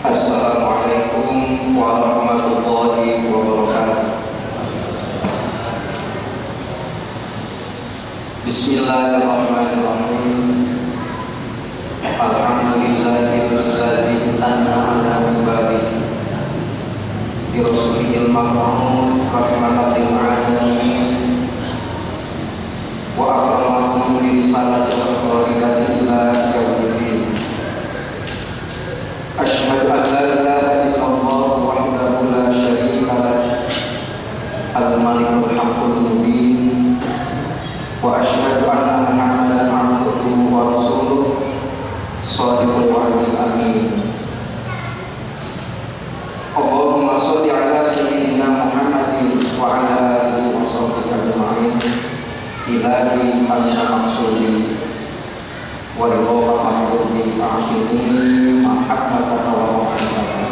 Assalamualaikum warahmatullahi wabarakatuh. Bismillahirrahmanirrahim. Alhamdulillahilladzi an'ama ala ibadihi bi rasulil mab'uts rahmatan lil alamin wa akramahum bi risalati rasulillah ila yaumiddin. Asyhadu an la ilaha illallah wahdahu la syarika lah al-malikul haqqul mubin wa asyhadu anna Muhammadan abduhu wa rasuluh shadiqul wa'dil amin. Allahumma shalli ala sayyidina Muhammadin wa ala alihi wa sahbihi ajma'in. Ilahi anta maqsudi wa ridha mahmudi ta'ashini mahabbatan wa mahabbatan.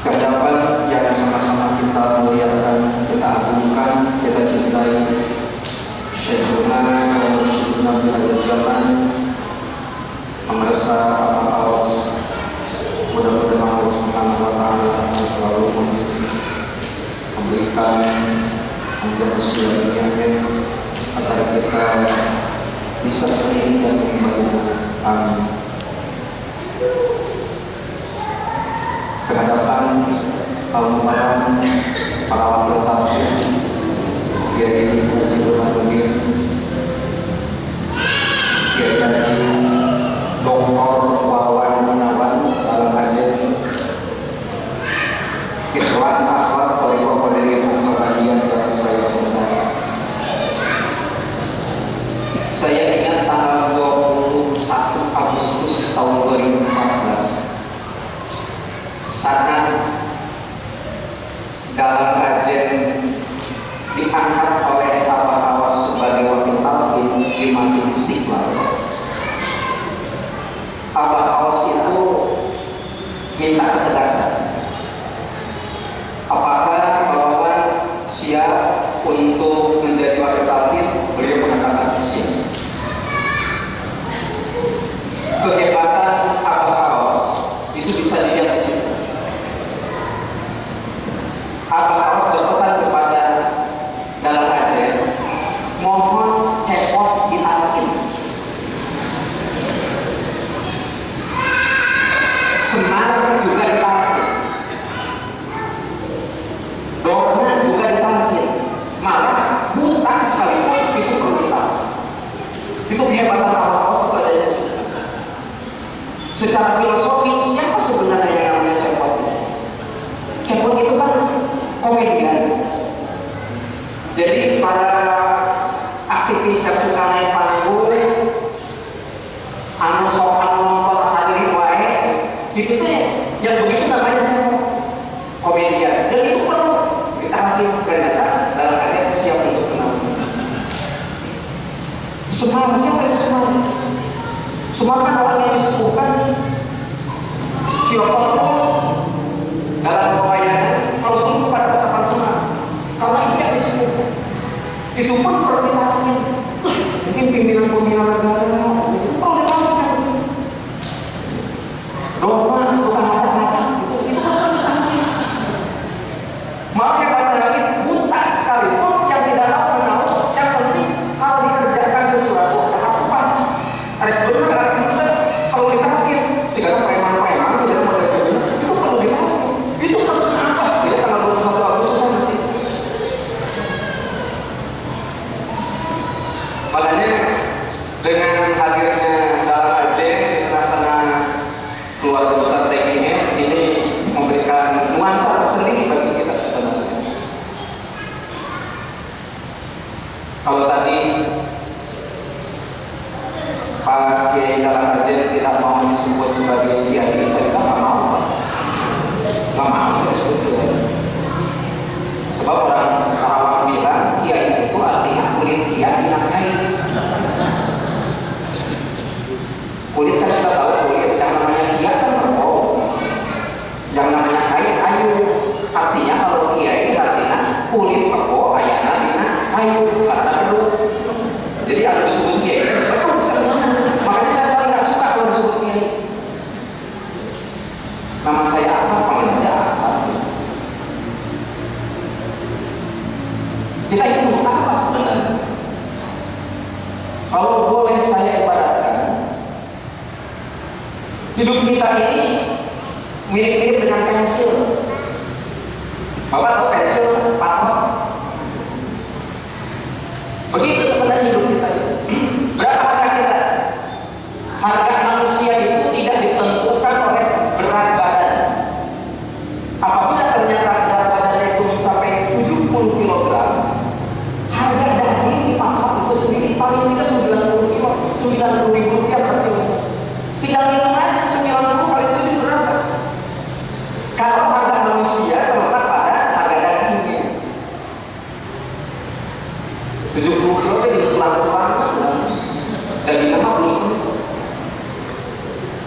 Kehadapan yang sama-sama kita muliakan, kita agungkan, kita cintai Syekhuna wa Syekhuna bil zaman pemirsa Pak Awas, mudah-mudahan Allah Subhanahu wa taala selalu memberikan menjadi siap-siapnya agar kita bisa beriman dan beribadah. Amin. Kehadapan al-mubarak para wakil tafsir Kiai Haji Burhanuddin, Kiai Haji Dr. Wawan Gunawan dalam kajian Ikhwan Akhlak Thariqah Qadiriyah As-Samadiyah yang saya cintai. Saya ingat tanggal 21 Agustus tahun 2014 sangat dalam kajian diangkat oleh Abah Awas sebagai wakil talqin di Masjid Istiqlal. Abah Awas itu minta ketegasan, apakah Wawan siap untuk menjadi wakil talqin? Beliau mengatakan siap. Kehebatan Abah Awas itu bisa dilihat di situ. Abah Awas berpesan kepada dalam kajian, mohon cepot ditalqin. Semar juga ditalqin, Dorna juga ditalqin, malah buta sekalipun itu perlu ditalqin. Itu kehebatan Abah Awas kepada Yesus. Secara filosofi, siapa sebenarnya yang namanya cepot? Cepot itu kan komedian. Jadi para aktivis yang suka naik panggung, anu soal nonton sendiri wae, itu teh yang begitu namanya cepot, komedian. Dan itu perlu ditalqin ternyata dalam keadaan siap untuk menang. Semar, siapa yang semar? Semar kan orang yang disembuhkan. Siapa pun dalam pewayangan kalau sembuh pada ucapan semar, kalau tidak disembuhkan, itu pun perlu ditalqin. Mungkin pimpinan-pimpinan negara itu perlu ditalqin. Doa bukan macam-macam, itu perlu ditalqin. Maaf ya Pak Lagi, buta sekalipun yang tidak tahu menahu, yang penting kalau dikerjakan sesuatu, lakukan. Ada benar, ada tidak, kalau ditalqin, segala preman-preman, segala model itu perlu ditalqin. Itu pesan apa? Jadi tanggal 21 Agustus masih. Makanya dengan hadirnya dalam kajian di tengah-tengah keluarga besar TGM ini memberikan nuansa tersendiri bagi kita sebenarnya. Kalau tadi Pak Kiai dalam kajian tidak mau disebut sebagai kiai, saya nggak mau. Nggak mau saya sebut kiai. Sebab orang Karawang bilang kiai itu artinya kulit kiai dinafkahi. Kulit kan kita tahu, kulit yang namanya kiai kan berbau, yang namanya kain kayu. Artinya kalau kiai artinya kulit berbau, ayana dina kayu, karena dulu. Jadi ada disebut kiai, betul. Makanya saya paling nggak suka kalau disebut kiai. sebenarnya? Kalau boleh saya ibaratkan, hidup kita ini mirip-mirip dengan pensil. Bapak tahu pensil patok? Begitu sebenarnya hidup kita itu. Berapa harga kita? Harga manusia itu tidak ditentukan oleh berat badan. Apabila ternyata berat badannya itu mencapai 70 kg, harga daging di pasar itu sendiri paling tidak 90 ribu rupiah per kilo. Tinggal hitung aja 90 kali 7 berapa? Kalau harga manusia terletak pada harga dagingnya. 70 kilo itu pelan-pelan dagingnya mah belum tentu.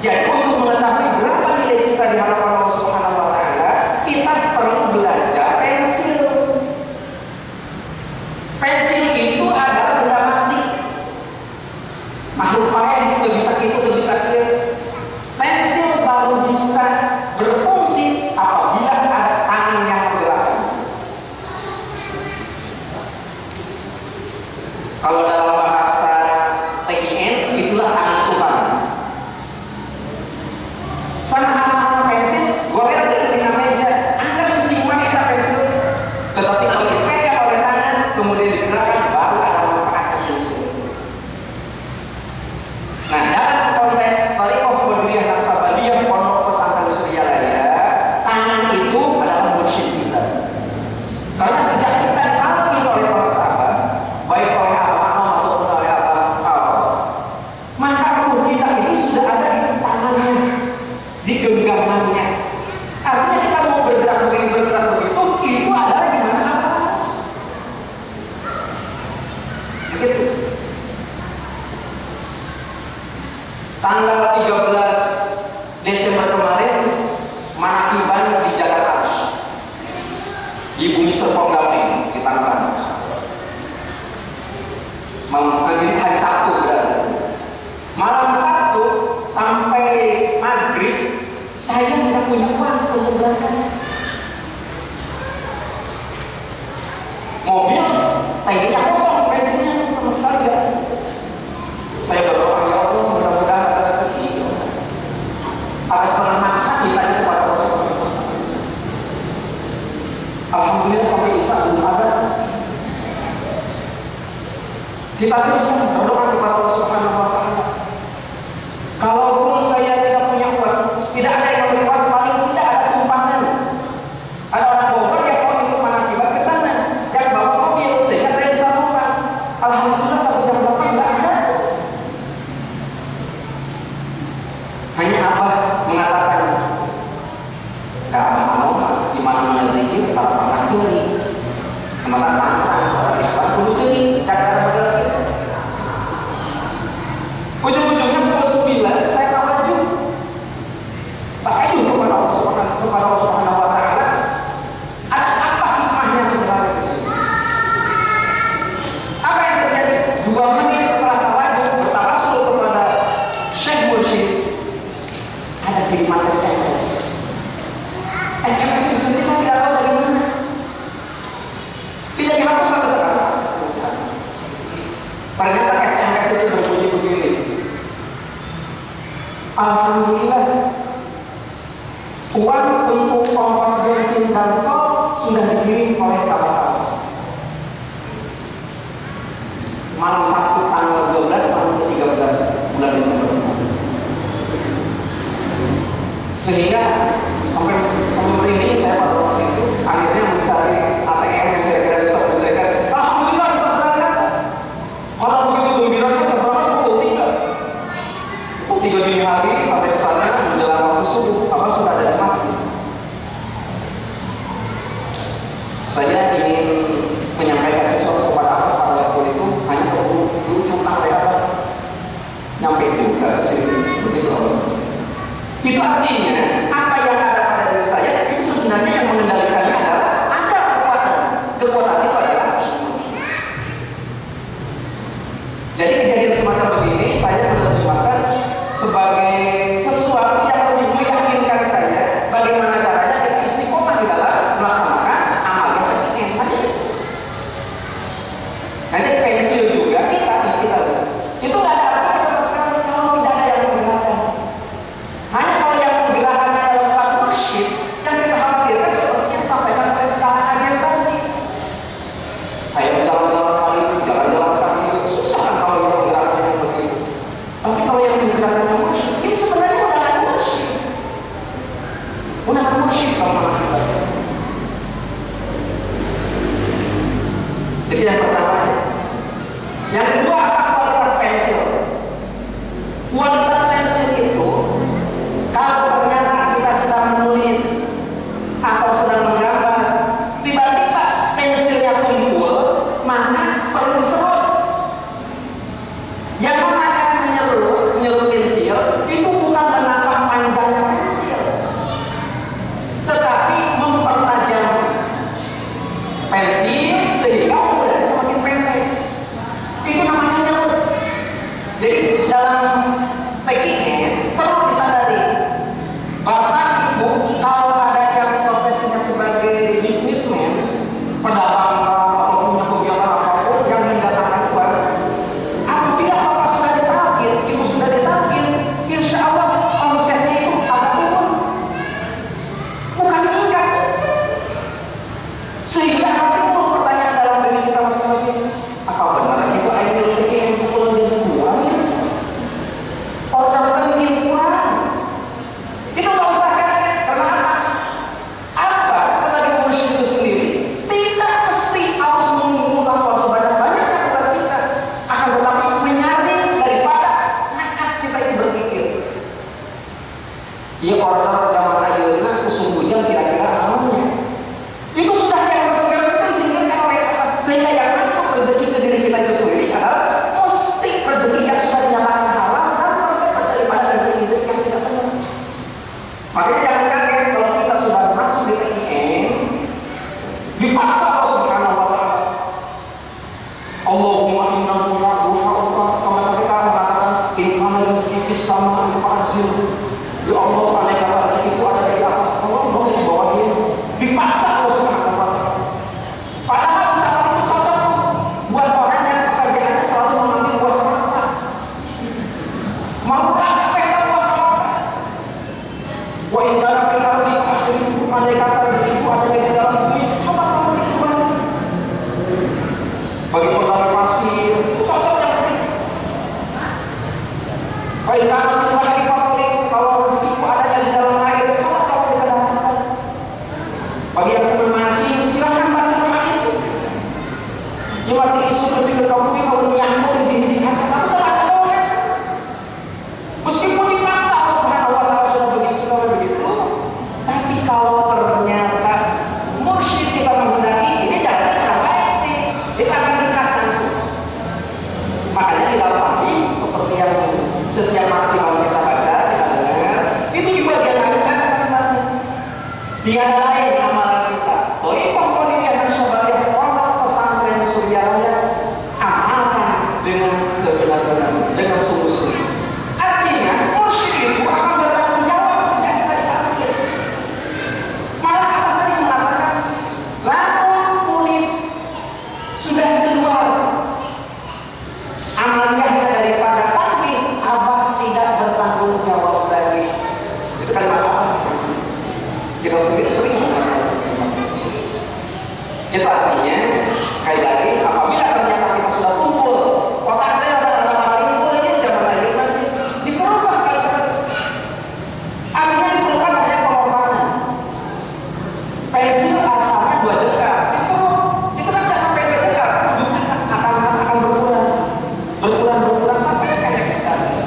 Jadi untuk mengetahui berapa nilai kita di hadapan Allah Subhanahu wa Ta'ala, kita perlu belajar pensil. Pensil itu adalah benda mati. Makhluk lain nggak bisa gitu, nggak bisa kiri. Pensil baru bisa berfungsi apabila ada tangan yang bergerak. Kalau dalam bahasa TIN, itulah tangan Tuhan. Sama anak-anak pensil, goler dari meja, angkat sesimpel kita pensil. Tetapi kalau dipegang oleh tangan, kemudian digerakkan, baru ada manfaat pensil. Nah, dalam konteks Thariqah Qadiriyah Naksabandiyah Pondok Pesantren Suryalaya, tangan itu adalah mursyid kita. Karena sejak kita dipanggil oleh para sahabat, baik oleh Abah maupun oleh Abah Kaos, maka ruh kita ini sudah ada di tangannya, di genggamannya. Artinya kita mau bergerak begini, bergerak begitu, itu adalah di mana atas. Begitu. Tanggal 13 Desember kemarin, Manakiban di Jakarta, di Bumi Serpong Gamping, di Tangerang. Menghadiri hari Sabtu berarti. Malam Sabtu sampai maghrib, saya tidak punya uang untuk berangkat. Mobil, tangkinya kosong, bensinnya sama sekali tidak. Saya berdoa, ya Allah, mudah-mudahan ada rezeki. Atas maksa kita kepada Allah. Alhamdulillah sampai bisa belum ada. Kita terus berdoa kepada Allah Subhanahu wa Ta'ala. Kalaupun saya tidak punya uang, tidak ada yang memberi uang, paling tidak ada tumpangan. Ada orang Bogor yang mau ikut Manakiban ke sana, yang bawa mobil, sehingga saya bisa numpang. Alhamdulillah satu jam berapa tidak ada. Hanya Abah mengatakan, gak mau di mana-mana rezeki, kalau pernah curi, kemana tantang, seorang ikhlas kudu curi, kadang-kadang modal kita. Ujung-ujungnya pukul 9, saya maju. Tak aju kepada Allah Subhanahu wa Ta'ala. Ada apa hikmahnya sebenarnya? Apa yang terjadi? 2 menit setelah maju bertawasul kepada Syekh Mursyid, ada kiriman SMS. SMS itu sendiri saya tidak tahu dari mana. Tidak dihapus sampai sekarang. Ternyata SMS itu berbunyi begini. Alhamdulillah, uang untuk ongkos bensin dan tol sudah dikirim oleh Kabupaten. Malam Sabtu tanggal 12 malam 13 bulan Desember. Sehingga sampai ini saya pada waktu itu akhirnya mencari ATM yang kira-kira bisa memberikan. Alhamdulillah bisa berangkat. Kalau begitu gembiranya seberapa pukul 3. Pukul 3 dini hari sampai ke sana menjelang waktu subuh, apa sudah ada di masjid. Saya ingin menyampaikan sesuatu kepada apa pada waktu itu, hanya dulu tentang apa nyampe juga ke sini begitu. Itu artinya apa yang ada pada diri saya itu sebenarnya yang mengendalikannya adalah ada kekuatan. Kekuatan itu adalah jadi kejadian semacam begini saya menerjemahkan sebagai sesuatu yang lebih meyakinkan saya bagaimana caranya kita istiqomah di dalam melaksanakan amal yang tadi. Gunakan mursyid kalau mana kita. Jadi yang pertama. Yang kedua, apa kualitas pensil? Kualitas pensil itu, kalau ternyata kita sedang menulis atau sedang menggambar, tiba-tiba pensilnya tumpul, maka perlu diserut. Yang namanya menyerut pensil itu bukan menambah panjangnya pensil, tetapi mempertajam pensil sehingga ukurannya semakin pendek. Itu namanya nyerut. Jadi dalam PKN perlu disadari, Bapak Ibu kalau ada yang profesinya sebagai bisnismen, pedagang atau punya kegiatan apapun yang mendatangkan uang, apabila Bapak sudah ditarget, Ibu sudah ditarget, insya Allah omsetnya itu akan turun, bukan meningkat. Sehingga nanti pun pertanyaan dalam diri kita masing-masing, apa benar itu akhir PKN pulang jadi kurang ya? Order tertinggi kurang. Itu nggak usah kaget. Kenapa? Apa sebagai mursyid itu sendiri tidak mesti harus mengumpulkan uang sebanyak-banyaknya kepada kita, akan tetapi menyaring daripada saat kita itu berpikir. Ya order zaman ayeuna kusum bujang kira-kira namanya. Itu sudah yang resmi sehingga yang masuk rezeki ke diri kita itu sendiri adalah mesti rezeki yang sudah dinyatakan halal dan terbebas daripada rezeki yang tidak benar. Makanya jangan kaget kalau kita sudah masuk di PKN, dipaksa Allah Subhanahu wa Ta'ala. Allahumma inna Allah sama kita mengatakan inna rizki fis sama al-fazil. Ya Allah, andai kata rezeki itu ada di atas, Allah mau di bawah dia. Dipaksa Allah Subhanahu wa Ta'ala. Padahal usaha itu cocok buat orang yang pekerjaannya selalu mengambil buat orang. Mau capek tak buat orang. Wa indah fil ardi akhirnya andai kata rezeki itu ada di dalam bumi, coba kamu timbang. Bagi pegawai pasir itu cocok yang penting. Baik kalau kita di favorit, kalau rezeki itu ada di dalam air, coba kamu dikatakan. Bagi yang senang mancing, silakan mancing main. Yang mati isu ketika kamu kalau nyambung di dinding hati, kamu terasa boleh. Meskipun dipaksa Allah Subhanahu wa Ta'ala sudah begitu, tapi kalau ternyata mursyid kita menghendaki ini jangan baik nih, kita akan dekat langsung. Makanya di dalam hati seperti yang setiap mati mau kita baca, kita dengar, itu di bagian akhir kata-katanya. Tiada lain amalan kita. Toibah Qadiyah Syababiyah Pondok Pesantren Suryaraya amalkan dengan sebenar-benarnya, dengan sungguh-sungguh. Artinya mursyid itu akan bertanggung jawab sejak kita dipanggil. Malah apa saja mengatakan, lamun kulit sudah keluar amaliyahnya daripada takbir, abah tidak bertanggung jawab lagi. Itu kalimat apa? Kita sering mengatakan. Itu artinya sekali lagi apabila ternyata kita sudah kumpul otaknya dalam hal ini ini jangan lagi diserupkan sekali-sekali. Artinya diperlukan banyak pengorbanan. Pensil asalnya 2 jengkal diserup itu kan tidak sampai 2 jengkal, akan berkurang sampai pendek sekali.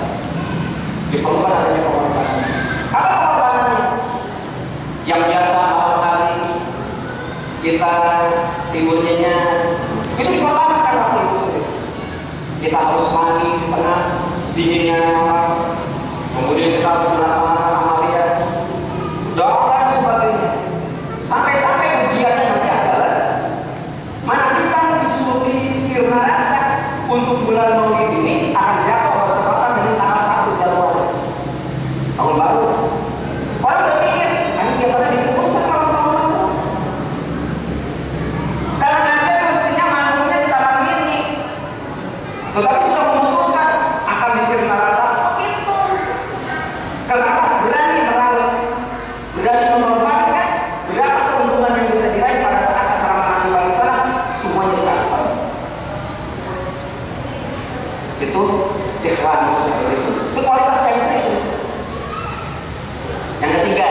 Diperlukan adanya pengorbanan. Apa pengorbanannya? Yang biasa malam hari kita tidurnya itu dikorbankan waktu itu sendiri. Kita harus mandi di tengah dinginnya malam, kemudian kita harus melaksanakan amalia, doa dan sebagainya. Sampai-sampai ujiannya nanti adalah mana kita disuruhi sirna rasa untuk bulan Maulid ini akan jatuh bertepatan dengan tanggal 1 Januari tahun baru. Orang berpikir, kami biasanya di puncak tahun baru. Karena Anda mestinya manggungnya di taman mini, tetapi sudah memutuskan akan disirna rasa begitu. Kenapa? Berani merawat, berani mengorbankan berapa keuntungan yang bisa diraih pada saat acara menanti warisan, semuanya dikasih. Itu ikhwan seperti itu. Itu kualitas pensil itu. Yang ketiga,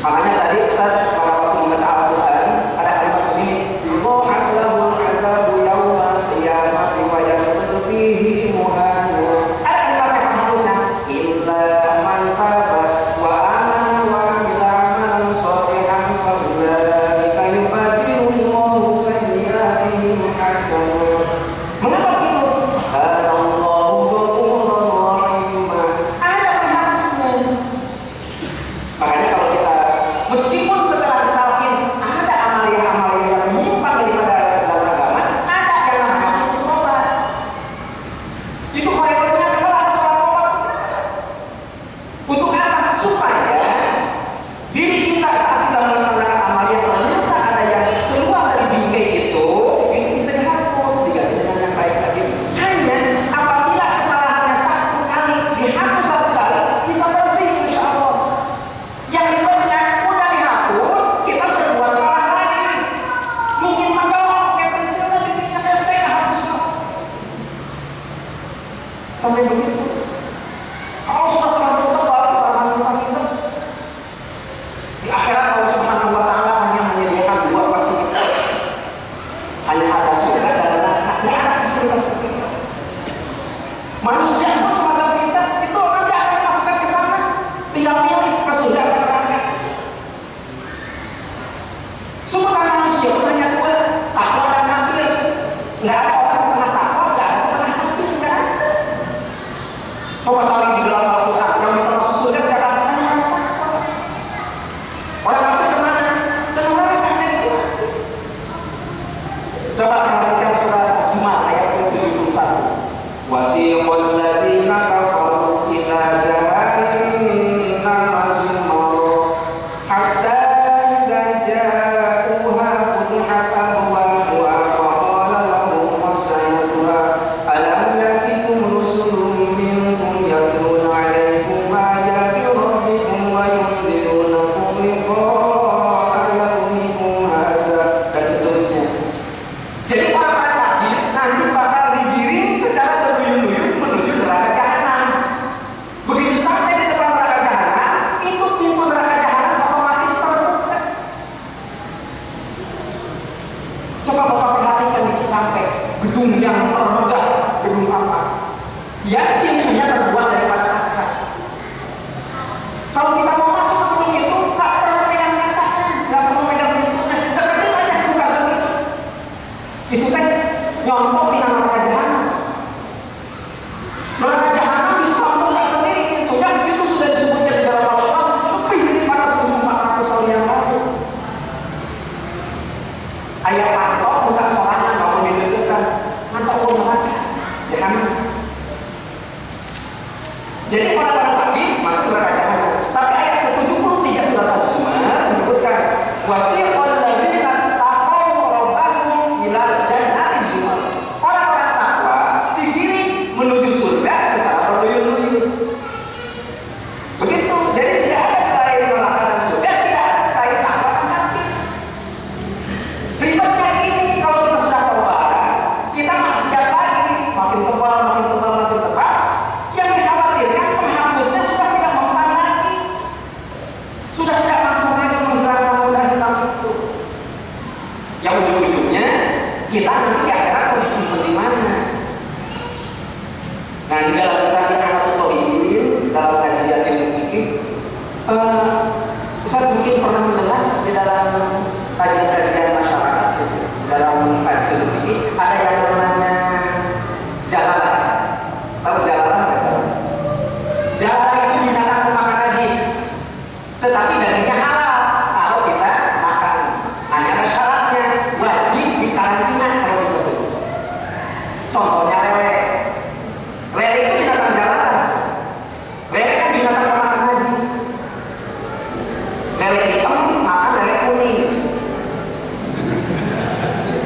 Makanya tadi Ustaz pada waktu membaca Al-Quran ada kalimat begini, Yuhallahul adzabu yawmal qiyamati wa yaqulu fihi muhanun. Ada kalimat yang harusnya illa man taba wa amana wa amila amalan sholihan fa ulaika yubaddilu sayyi'atihim hasanat. Mengapa begitu? Allahu ghafurur rahim. Ada penghapusnya. Makanya kalau kita meskipun setelah ditawarin ada amalia-amalia yang menyimpang daripada dalam agama, ada yang namanya itu tobat. Itu koridornya kalau ada sholat tobat sebenarnya. Untuk apa? Supaya diri kita saat kita melaksanakan amalia ternyata ada yang keluar dari bingkai itu bisa dihapus diganti dengan yang baik lagi. Hanya apabila kesalahannya satu kali dihapus satu kali bisa bersih insya Allah. Yang berikutnya udah dihapus, kita berbuat salah lagi. Mungkin mendorong kayak pensil lagi dirinya saya hapus sampai begitu. Kalau sudah terlalu tebal kesalahan kita di akhirat Allah Subhanahu wa Ta'ala hanya menyediakan dua fasilitas. Hanya ada surga dan neraka. Tidak ada fasilitas kita. Manusia pun semacam kita itu nanti akan masukkan ke sana. Tinggal pilih ke surga atau neraka. Semua manusia pun hanya dua, takwa dan kafir. Nggak ada orang setengah takwa, nggak ada setengah kafir, nggak ada. Coba cari di dalam Al-Quran yang bisa masuk surga siapa? Orang kafir kemana? Ke neraka itu. Coba perhatikan surat Az-Zumar ayat 71. Wasiqal ladzina kafaru ila jahannam zumara hatta idza ja'uha futihat abwabuha faqala lahum khazanatuha alam ya'tikum rusulun minkum yatluna 'alaykum ayati rabbikum wa yunzirunakum liqa'a yawmikum hadza dan seterusnya. Jadi orang kafir nanti bakal digiring secara berduyun-duyun menuju neraka jahanam. Begitu sampai di depan neraka jahanam, itu pintu neraka jahanam otomatis terbuka. Coba Bapak perhatikan di Cikampek, gedung yang termegah, gedung apa? Ya pintunya terbuat daripada kaca. Kalau kita mau masuk ke gedung itu, tak perlu pegang kacanya, nggak perlu pegang pintunya, deketin aja buka sendiri. Itu kan nyontok di neraka jahanam. Neraka jahanam bisa membuka sendiri pintunya, itu sudah disebutkan di dalam Al-Quran lebih daripada 1400 tahun yang lalu. Ayat pantok buka sorangan mau didudukkan, masa Allah neraka jahanam. Jadi orang-orang pagi masuk neraka jahanam. Tapi ayat ke-73 surat Az-Zumar menyebutkan wasiqal ladzina taqaw rabbahum ila jannati zumar. Orang-orang takwa digiring menuju surga secara berduyun-duyun. Begitu. Jadi tidak ada selain neraka dan surga, tidak ada selain takwa dan kafir. Ribetnya ini kalau kita sudah taubat, kita maksiat lagi, makin tebal, makin tebal, makin tebal. Yang dikhawatirkan penghapusnya sudah tidak mempan lagi, sudah tidak mampu lagi menghilangkan noda hitam itu. Yang ujung-ujungnya kita nanti di akhirat kondisi bagaimana? Nah di dalam tadi dalam kajian ilmu fikih, Ustaz mungkin pernah mendengar di dalam kajian-kajian masyarakat, dalam kajian ilmu fikih ada yang namanya jalalan. Tahu jalalan nggak? Jalalan itu binatang pemakan najis, tetapi dagingnya halal kalau kita makan. Hanya ada syaratnya, wajib dikarantina kalau itu. Contohnya lele. Lele itu binatang jalanan. Lele kan binatang pemakan najis. Lele hitam makan lele kuning.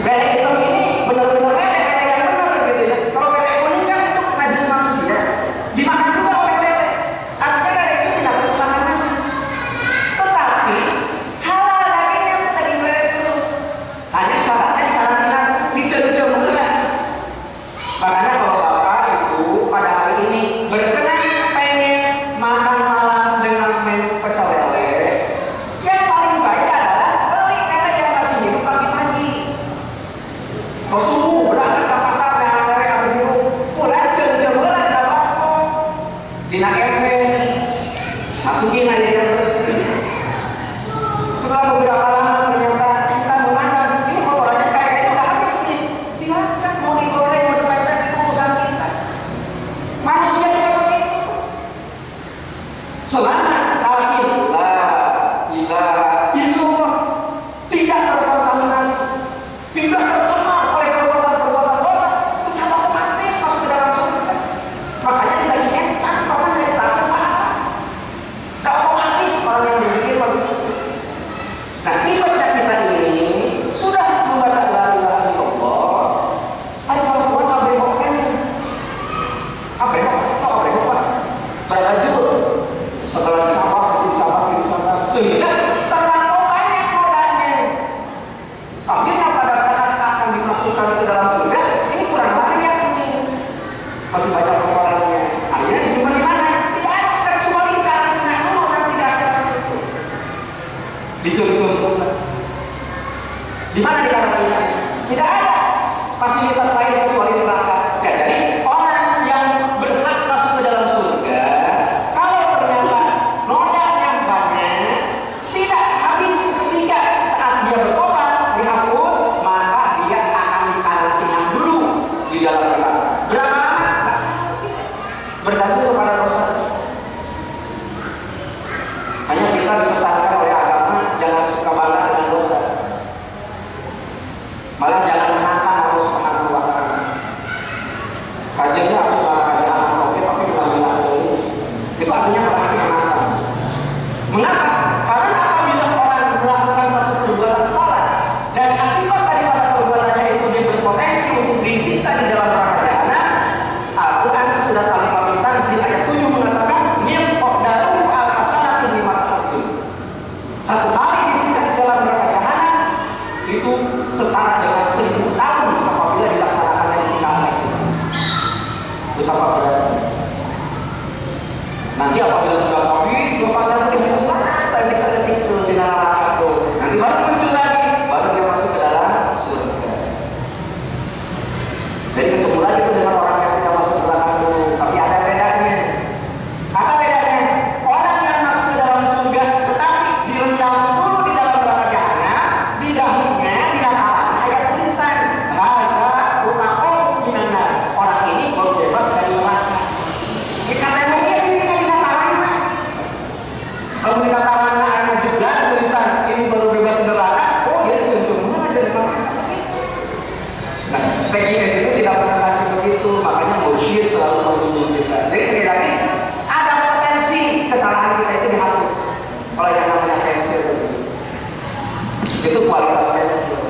Lele hitam ini benar-benar lele yang benar gitu ya. Kalau lele kuning kan itu najis manusia, dimakan juga oleh lele. Artinya lele itu binatang pemakan najis. Tetapi halal dagingnya itu daging lele itu. Hanya syaratnya dikarantina, dicel-cel benar. Makanya kalau Bapak Ibu pada hari ini berkenan pengen makan malam dengan menu pecel lele, ya sehingga terlampau banyak godanya. Akhirnya pada saat akan dimasukkan ke dalam surga, ini kurang banyak nih, masih banyak persoalannya. Akhirnya disimpan di mana? Tidak ada, kecuali karantina dulu, nanti akan itu dicuri-curi. Di mana di karantina? Tidak ada fasilitas lain kecuali neraka. Ya, jadi orang yang berhak masuk ke dalam surga, kalau ternyata nodanya banyak, tidak habis ketika saat dia bertobat dihapus, maka dia akan dikarantina dulu di dalam neraka. Berapa lama? Bergantung kepada dosa. Hanya kita dipesankan oleh agama jangan suka bangga dengan dosa, malah jangan menantang Allah Subhanahu wa Ta'ala. Kajiannya suka kajian anak oke, tapi bukan bilang itu artinya berarti menantang. Mengapa? Karena apabila orang melakukan satu perbuatan salah dan akibat daripada perbuatannya itu dia berpotensi untuk disiksa di dalam neraka jahanam, Al-Quran sudah kali pamitan di ayat 7 mengatakan dalam al-hasanatu lima ta'udun. Satu kali disiksa di dalam neraka jahanam itu setara dengan 1000 tahun apabila dilaksanakan yang kita itu. Betapa beratnya. Nanti apabila sudah habis dosanya lebih besar, saya bisa ketik di dalam neraka itu. Nanti baru muncul lagi, baru dia masuk ke dalam surga. Jadi ketemu lagi itu dengan orang yang tidak masuk ke neraka itu. Tapi ada bedanya. Apa bedanya? Orang yang masuk ke dalam surga tetapi direndam dulu di dalam neraka jahanam, di dalamnya ayat tulisan ada rumah minanas. Orang ini baru bebas dari neraka. Dikatakan sini kan dikatakan, kalau dikatakan ada juga tulisan ini baru bebas dari neraka, oh dia cuma ada di neraka. Nah, bagian itu tidak bisa lagi begitu, makanya mursyid selalu menunjuk kita. Jadi sekali lagi ada potensi kesalahan kita itu dihapus. Kalau yang namanya pensil itu kualitas pensil.